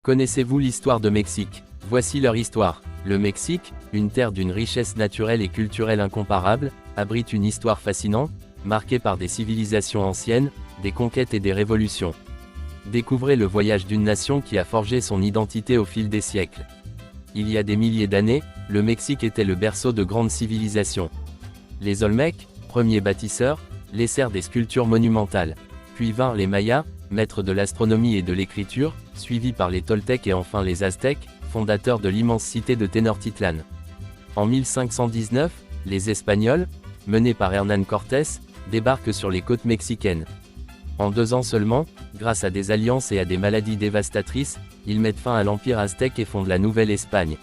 Connaissez-vous l'histoire de Mexique? Voici leur histoire. Le Mexique, une terre d'une richesse naturelle et culturelle incomparable, abrite une histoire fascinante, marquée par des civilisations anciennes, des conquêtes et des révolutions. Découvrez le voyage d'une nation qui a forgé son identité au fil des siècles. Il y a des milliers d'années, le Mexique était le berceau de grandes civilisations. Les Olmèques, premiers bâtisseurs, laissèrent des sculptures monumentales. Puis vinrent les Mayas, maîtres de l'astronomie et de l'écriture, suivis par les Toltèques et enfin les Aztèques, fondateurs de l'immense cité de Tenochtitlan. En 1519, les Espagnols, menés par Hernán Cortés, débarquent sur les côtes mexicaines. En 2 ans seulement, grâce à des alliances et à des maladies dévastatrices, ils mettent fin à l'Empire aztèque et fondent la Nouvelle-Espagne.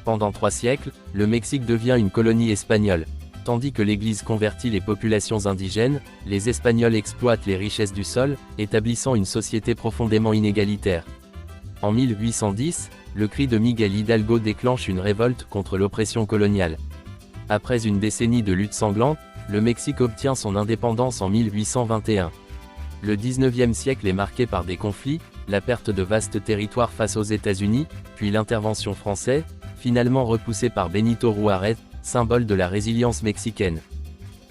Pendant 3 siècles, le Mexique devient une colonie espagnole. Tandis que l'Église convertit les populations indigènes, les Espagnols exploitent les richesses du sol, établissant une société profondément inégalitaire. En 1810, le cri de Miguel Hidalgo déclenche une révolte contre l'oppression coloniale. Après une décennie de lutte sanglante, le Mexique obtient son indépendance en 1821. Le 19e siècle est marqué par des conflits, la perte de vastes territoires face aux États-Unis, puis l'intervention française, finalement repoussée par Benito Juárez, symbole de la résilience mexicaine.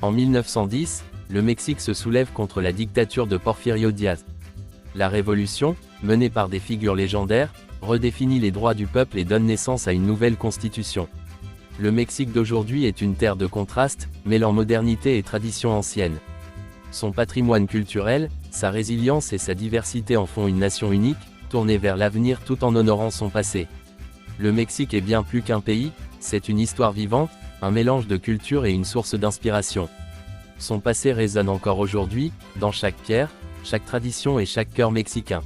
En 1910, le Mexique se soulève contre la dictature de Porfirio Díaz. La révolution, menée par des figures légendaires, redéfinit les droits du peuple et donne naissance à une nouvelle constitution. Le Mexique d'aujourd'hui est une terre de contraste, mêlant modernité et tradition ancienne. Son patrimoine culturel, sa résilience et sa diversité en font une nation unique, tournée vers l'avenir tout en honorant son passé. Le Mexique est bien plus qu'un pays, c'est une histoire vivante, un mélange de culture et une source d'inspiration. Son passé résonne encore aujourd'hui, dans chaque pierre, chaque tradition et chaque cœur mexicain.